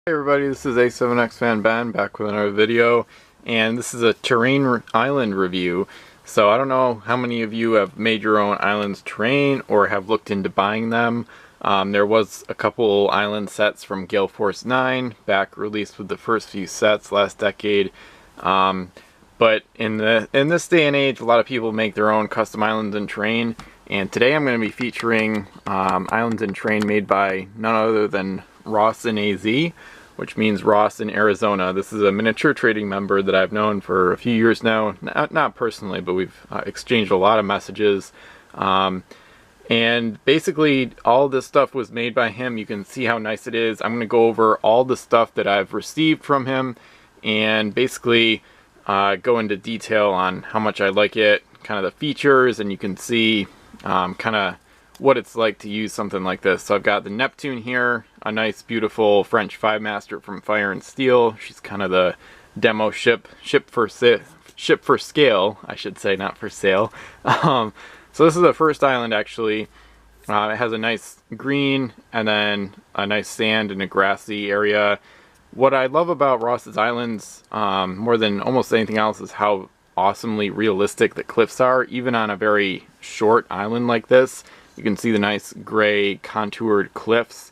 Hey everybody, this is A7X Fan Ben back with another video, and this is a terrain island review. So I don't know how many of you have made your own islands terrain or have looked into buying them. There was a couple island sets from Gale Force 9 back released with the first few sets last decade. But in this day and age, a lot of people make their own custom islands and terrain. And today I'm going to be featuring islands and terrain made by none other than Ross in AZ, which means Ross in Arizona. This is a miniature trading member that I've known for a few years now. Not personally, but we've exchanged a lot of messages. And basically all this stuff was made by him. You can see how nice it is. I'm going to go over all the stuff that I've received from him and basically go into detail on how much I like it, kind of the features, and you can see kind of what it's like to use something like this. So I've got the Neptune here, a nice beautiful French 5-master from Fire and Steel. She's kind of the demo ship for scale, I should say, not for sale. So this is the first island actually. It has a nice green and then a nice sand and a grassy area. What I love about Ross's islands more than almost anything else is how awesomely realistic the cliffs are, even on a very short island like this. You can see the nice gray contoured cliffs.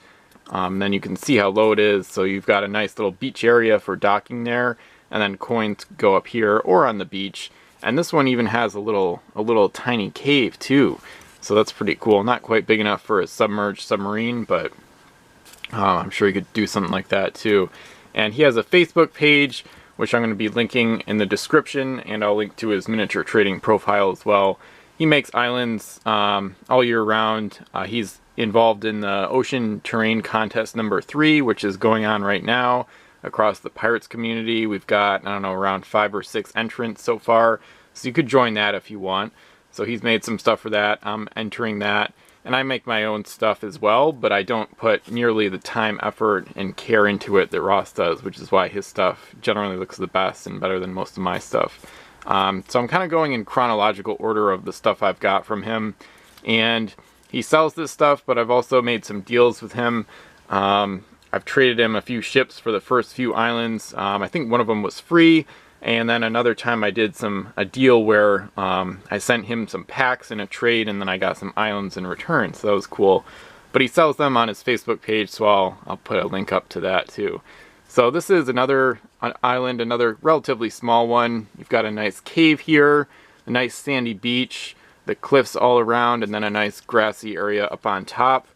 Then you can see how low it is. So you've got a nice little beach area for docking there, and then coins go up here or on the beach. And this one even has a little tiny cave too. So that's pretty cool. Not quite big enough for a submerged submarine, but I'm sure you could do something like that too. And he has a Facebook page, which I'm going to be linking in the description, and I'll link to his miniature trading profile as well. He makes islands all year round. He's involved in the Ocean Terrain Contest number 3, which is going on right now across the Pirates community. We've got, I don't know, around 5 or 6 entrants so far, so you could join that if you want. So he's made some stuff for that. I'm entering that, and I make my own stuff as well, but I don't put nearly the time, effort, and care into it that Ross does, which is why his stuff generally looks the best and better than most of my stuff. So I'm kind of going in chronological order of the stuff I've got from him, and he sells this stuff, but I've also made some deals with him. I've traded him a few ships for the first few islands. I think one of them was free, and then another time I did a deal where I sent him some packs in a trade, and then I got some islands in return, so that was cool. But he sells them on his Facebook page, so I'll put a link up to that too. So this is another island, another relatively small one. You've got a nice cave here, a nice sandy beach, the cliffs all around, and then a nice grassy area up on top.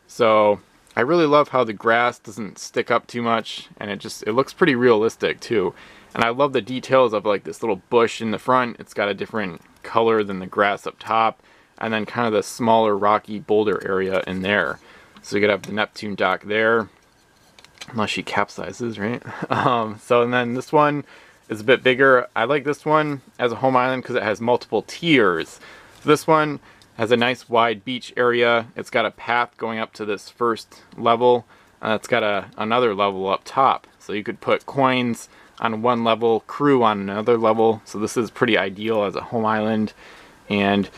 So I really love how the grass doesn't stick up too much, and it looks pretty realistic too. And I love the details of like this little bush in the front. It's got a different color than the grass up top, and then kind of the smaller rocky boulder area in there. So you could have the Neptune dock there, unless she capsizes, right? And then this one is a bit bigger. I like this one as a home island because it has multiple tiers. So this one has a nice wide beach area. It's got a path going up to this first level. It's got another level up top. So you could put coins on one level, crew on another level. So this is pretty ideal as a home island. And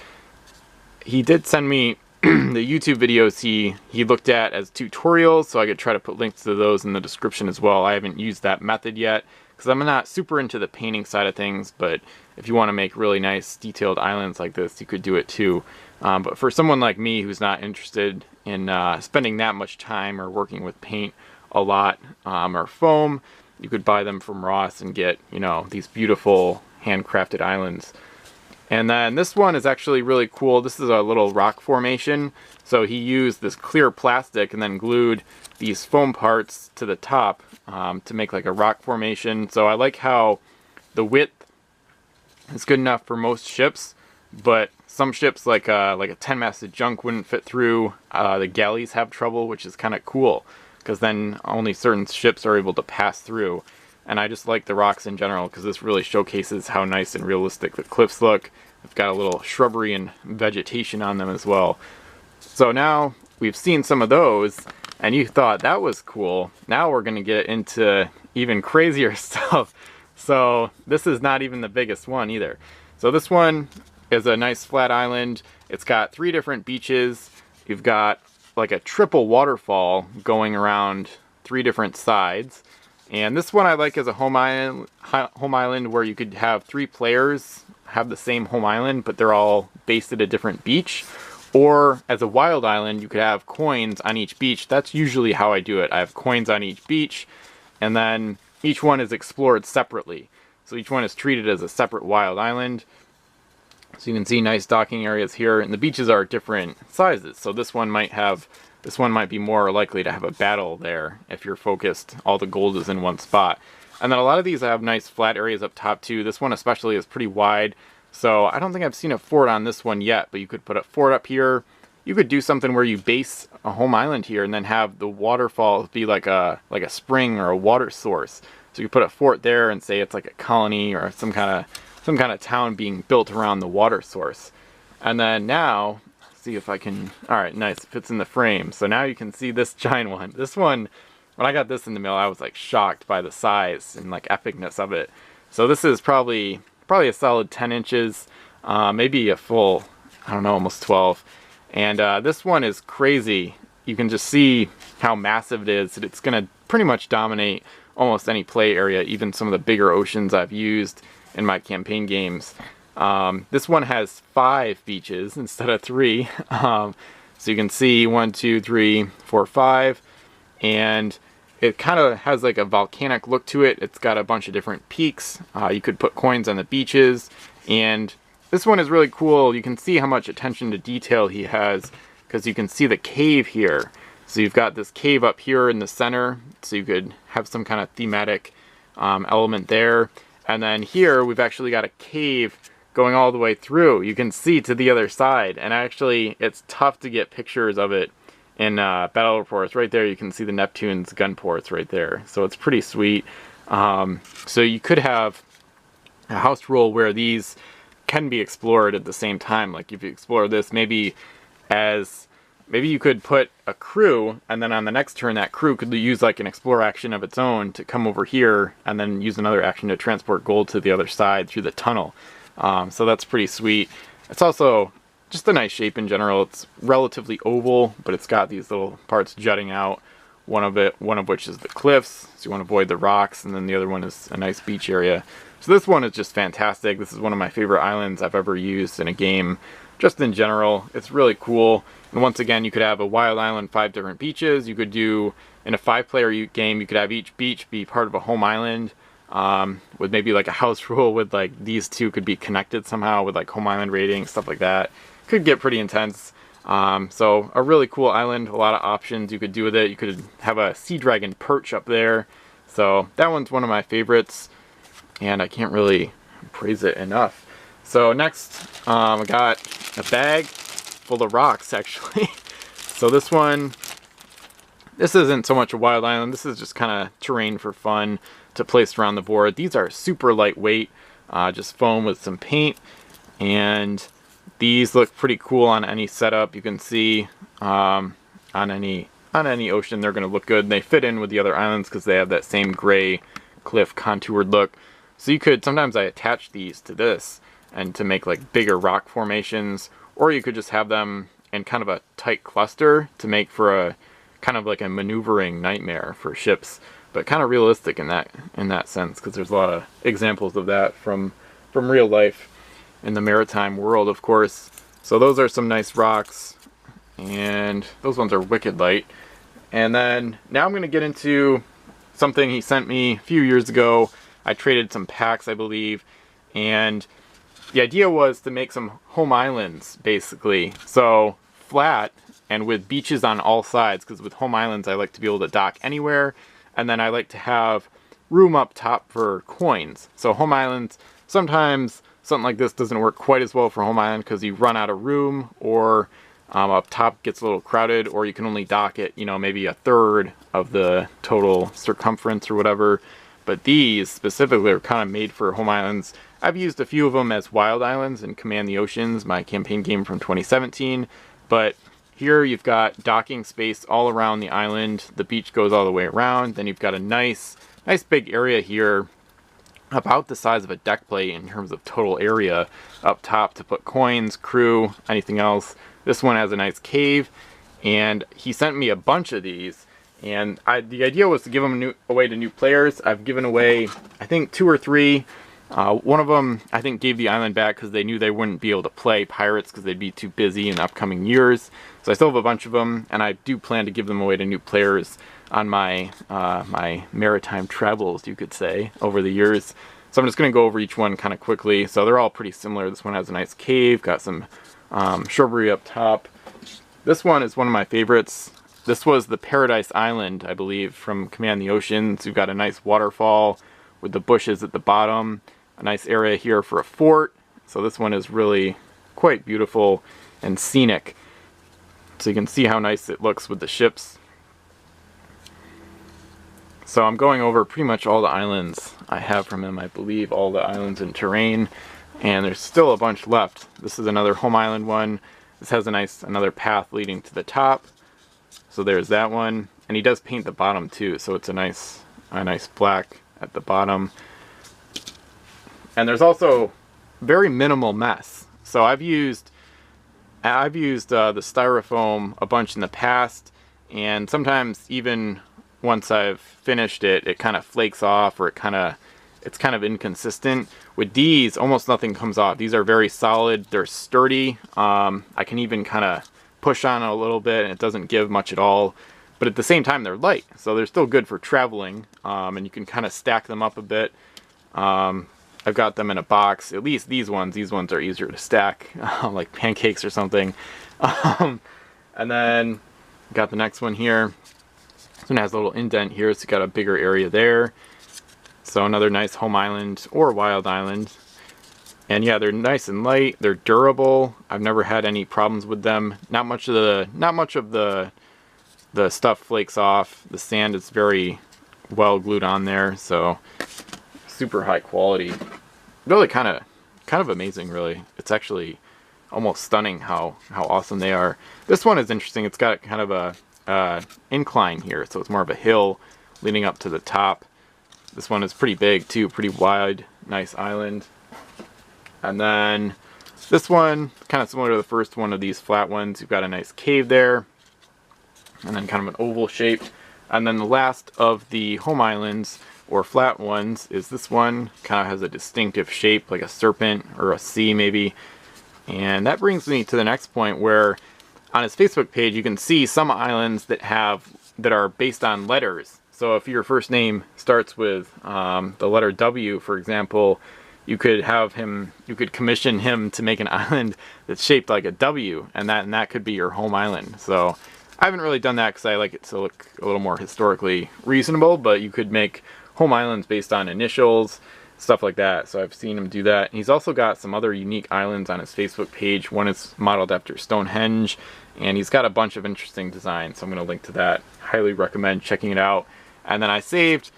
he did send me the YouTube videos he looked at as tutorials, so I could try to put links to those in the description as well. I haven't used that method yet because I'm not super into the painting side of things, but if you want to make really nice detailed islands like this, you could do it too. But for someone like me who's not interested in spending that much time or working with paint a lot or foam, you could buy them from Ross and get, you know, these beautiful handcrafted islands. And then this one is actually really cool. This is a little rock formation. So he used this clear plastic and then glued these foam parts to the top to make like a rock formation. So I like how the width is good enough for most ships, but some ships like a 10-masted junk wouldn't fit through. The galleys have trouble, which is kind of cool because then only certain ships are able to pass through. And I just like the rocks in general because this really showcases how nice and realistic the cliffs look. They've got a little shrubbery and vegetation on them as well. So now we've seen some of those and you thought that was cool. Now we're going to get into even crazier stuff. So this is not even the biggest one either. So this one is a nice flat island. It's got 3 different beaches. You've got like a triple waterfall going around 3 different sides. And this one I like as a home island where you could have 3 players have the same home island, but they're all based at a different beach. Or as a wild island, you could have coins on each beach. That's usually how I do it. I have coins on each beach, and then each one is explored separately. So each one is treated as a separate wild island. So you can see nice docking areas here, and the beaches are different sizes. So this one might be more likely to have a battle there if you're focused, all the gold is in one spot. And then a lot of these have nice flat areas up top too. This one especially is pretty wide. So I don't think I've seen a fort on this one yet, but you could put a fort up here. You could do something where you base a home island here and then have the waterfall be like a spring or a water source. So you put a fort there and say it's like a colony or some kind of town being built around the water source. And then now, see if I can, all right, nice, it fits in the frame. So now you can see this giant one. This one, when I got this in the mail, I was like shocked by the size and like epicness of it. So this is probably a solid 10 inches, maybe a full, I don't know, almost 12. And this one is crazy. You can just see how massive it is. It's going to pretty much dominate almost any play area, even some of the bigger oceans I've used in my campaign games. This one has 5 beaches instead of 3. So you can see 1, 2, 3, 4, 5. And it kind of has like a volcanic look to it. It's got a bunch of different peaks. You could put coins on the beaches. And this one is really cool. You can see how much attention to detail he has because you can see the cave here. So you've got this cave up here in the center. So you could have some kind of thematic element there. And then here we've actually got a cave going all the way through. You can see to the other side. And actually it's tough to get pictures of it in battle reports. Right there you can see the Neptune's gun ports right there. So it's pretty sweet. So you could have a house rule where these can be explored at the same time. Like if you explore this, maybe you could put a crew, and then on the next turn that crew could use like an explore action of its own to come over here and then use another action to transport gold to the other side through the tunnel. So that's pretty sweet. It's also just a nice shape in general. It's relatively oval, but it's got these little parts jutting out. One of which is the cliffs, so you want to avoid the rocks, and then the other one is a nice beach area. So this one is just fantastic. This is one of my favorite islands I've ever used in a game, just in general. It's really cool. And once again, you could have a wild island, 5 different beaches. You could do, in a 5-player game, you could have each beach be part of a home island, with maybe like a house rule with like these 2 could be connected somehow with like home island rating, stuff like that. Could get pretty intense. So a really cool island, a lot of options you could do with it. You could have a sea dragon perch up there. So that one's one of my favorites, and I can't really praise it enough. So next, I got a bag full of rocks actually. So this isn't so much a wild island. This is just kind of terrain for fun to place around the board. These are super lightweight, just foam with some paint, and these look pretty cool on any setup. You can see on any ocean they're going to look good. They fit in with the other islands because they have that same gray cliff contoured look. So you could, sometimes I attach these to this and to make like bigger rock formations, or you could just have them in kind of a tight cluster to make for a kind of like a maneuvering nightmare for ships, but kind of realistic in that sense, because there's a lot of examples of that from real life in the maritime world, of course. So those are some nice rocks, and those ones are wicked light. And then now I'm going to get into something he sent me a few years ago. I traded some packs, I believe, and the idea was to make some home islands, basically. So flat and with beaches on all sides, because with home islands I like to be able to dock anywhere, and then I like to have room up top for coins. So home islands, sometimes something like this doesn't work quite as well for home island because you run out of room, or up top gets a little crowded, or you can only dock it, maybe a third of the total circumference or whatever. But these specifically are kind of made for home islands. I've used a few of them as wild islands in Command the Oceans, my campaign game from 2017. But here you've got docking space all around the island. The beach goes all the way around. Then you've got a nice big area here, about the size of a deck plate in terms of total area, up top to put coins, crew, anything else. This one has a nice cave, and he sent me a bunch of these, And the idea was to give them away to new players. I've given away, I think, 2 or 3. One of them, I think, gave the island back because they knew they wouldn't be able to play Pirates because they'd be too busy in upcoming years. So I still have a bunch of them, and I do plan to give them away to new players on my my maritime travels, you could say, over the years. So I'm just going to go over each one kind of quickly. So they're all pretty similar. This one has a nice cave, got some shrubbery up top. This one is one of my favorites. This was the Paradise Island, I believe, from Command the Oceans. We've got a nice waterfall with the bushes at the bottom. A nice area here for a fort. So this one is really quite beautiful and scenic. So you can see how nice it looks with the ships. So I'm going over pretty much all the islands I have from him. I believe all the islands in terrain. And there's still a bunch left. This is another home island one. This has a nice another path leading to the top. So there's that one, and he does paint the bottom too, so it's a nice black at the bottom. And there's also very minimal mess. So I've used the styrofoam a bunch in the past, and sometimes even once I've finished it, it kind of flakes off, or it's kind of inconsistent. With these, almost nothing comes off. These are very solid. They're sturdy. I can even kind of push on it a little bit and it doesn't give much at all, but at the same time they're light, so they're still good for traveling, and you can kind of stack them up a bit. I've got them in a box, at least these ones are easier to stack, like pancakes or something. And then got the next one here. This one has a little indent here, so you got a bigger area there. So another nice home island or wild island. And yeah, they're nice and light. They're durable. I've never had any problems with them. Not much of the stuff flakes off. The sand is very well glued on there, so super high quality. Really kind of amazing, really. It's actually almost stunning how awesome they are. This one is interesting. It's got kind of a incline here, so it's more of a hill leading up to the top. This one is pretty big too, pretty wide, nice island. And then this one, kind of similar to the first one of these flat ones. You've got a nice cave there, and then kind of an oval shape. And then the last of the home islands, or flat ones, is this one. Kind of has a distinctive shape, like a serpent or a sea maybe. And that brings me to the next point, where on his Facebook page you can see some islands that are based on letters. So if your first name starts with the letter W, for example, you could commission him to make an island that's shaped like a W, and that could be your home island. So I haven't really done that because I like it to look a little more historically reasonable, but you could make home islands based on initials, stuff like that. So I've seen him do that. And he's also got some other unique islands on his Facebook page. One is modeled after Stonehenge, and he's got a bunch of interesting designs, so I'm going to link to that. Highly recommend checking it out. And then I saved,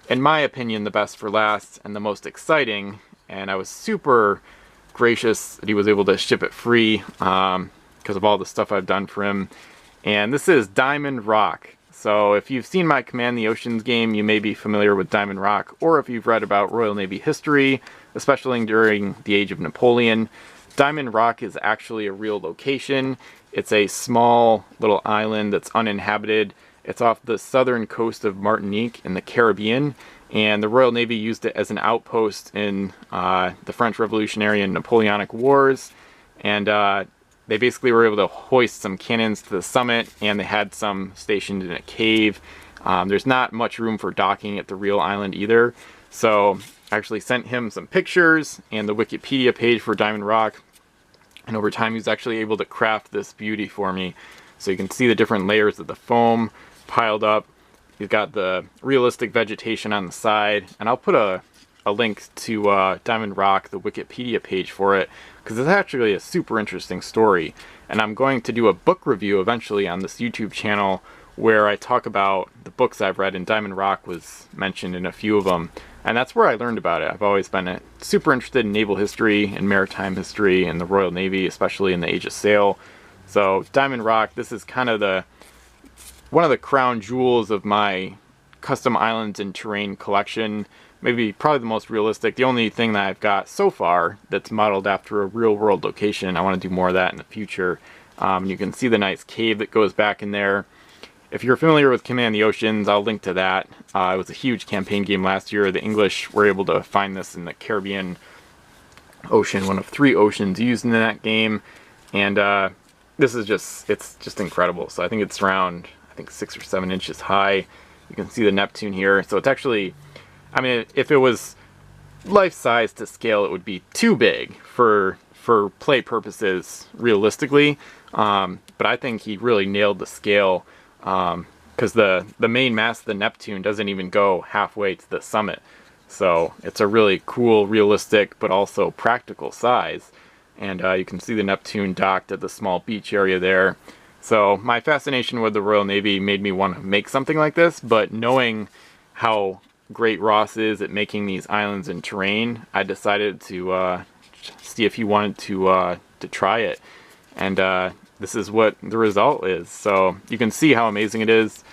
in my opinion, the best for last and the most exciting, and I was super gracious that he was able to ship it free because of all the stuff I've done for him. And this is Diamond Rock. So if you've seen my Command the Oceans game, you may be familiar with Diamond Rock, or if you've read about Royal Navy history, especially during the age of Napoleon, Diamond Rock is actually a real location. It's a small little island that's uninhabited. It's off the southern coast of Martinique in the Caribbean, and the Royal Navy used it as an outpost in the French Revolutionary and Napoleonic Wars, and they basically were able to hoist some cannons to the summit, and they had some stationed in a cave. There's not much room for docking at the real island either, so I actually sent him some pictures and the Wikipedia page for Diamond Rock, and over time he was actually able to craft this beauty for me. So you can see the different layers of the foam piled up. You've got the realistic vegetation on the side, and I'll put a link to Diamond Rock, the Wikipedia page for it, because it's actually a super interesting story. And I'm going to do a book review eventually on this YouTube channel where I talk about the books I've read, and Diamond Rock was mentioned in a few of them. And that's where I learned about it. I've always been super interested in naval history and maritime history and the Royal Navy, especially in the Age of Sail. So Diamond Rock, this is kind of one of the crown jewels of my custom islands and terrain collection. Probably the most realistic. The only thing that I've got so far that's modeled after a real world location. I want to do more of that in the future. You can see the nice cave that goes back in there. if you're familiar with Command the Oceans, I'll link to that. It was a huge campaign game last year. The English were able to find this in the Caribbean Ocean, one of 3 oceans used in that game. And this is it's just incredible. So I think it's around, I think 6 or 7 inches high. You can see the Neptune here. So it's actually, I mean, if it was life size to scale, it would be too big for play purposes realistically. But I think he really nailed the scale, because the main mast of the Neptune doesn't even go halfway to the summit. So it's a really cool, realistic, but also practical size. And you can see the Neptune docked at the small beach area there. So my fascination with the Royal Navy made me want to make something like this, but knowing how great Ross is at making these islands and terrain, I decided to see if he wanted to try it. And this is what the result is. So you can see how amazing it is.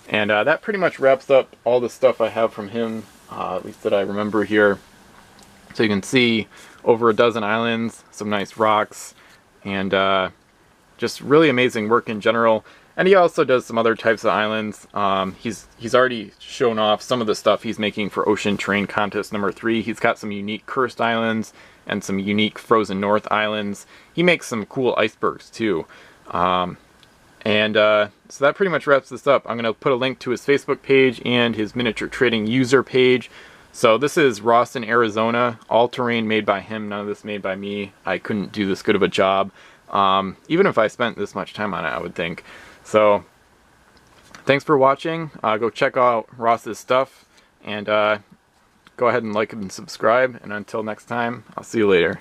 And that pretty much wraps up all the stuff I have from him, at least that I remember here. So you can see over a dozen islands, some nice rocks, and just really amazing work in general. And he also does some other types of islands. He's already shown off some of the stuff he's making for Ocean Terrain Contest number 3. He's got some unique cursed islands and some unique frozen north islands. He makes some cool icebergs too. So that pretty much wraps this up. I'm going to put a link to his Facebook page and his miniature trading user page. So this is Ross in Arizona, all terrain made by him, none of this made by me. I couldn't do this good of a job, even if I spent this much time on it, I would think. So thanks for watching. Go check out Ross's stuff, and go ahead and like and subscribe. And until next time, I'll see you later.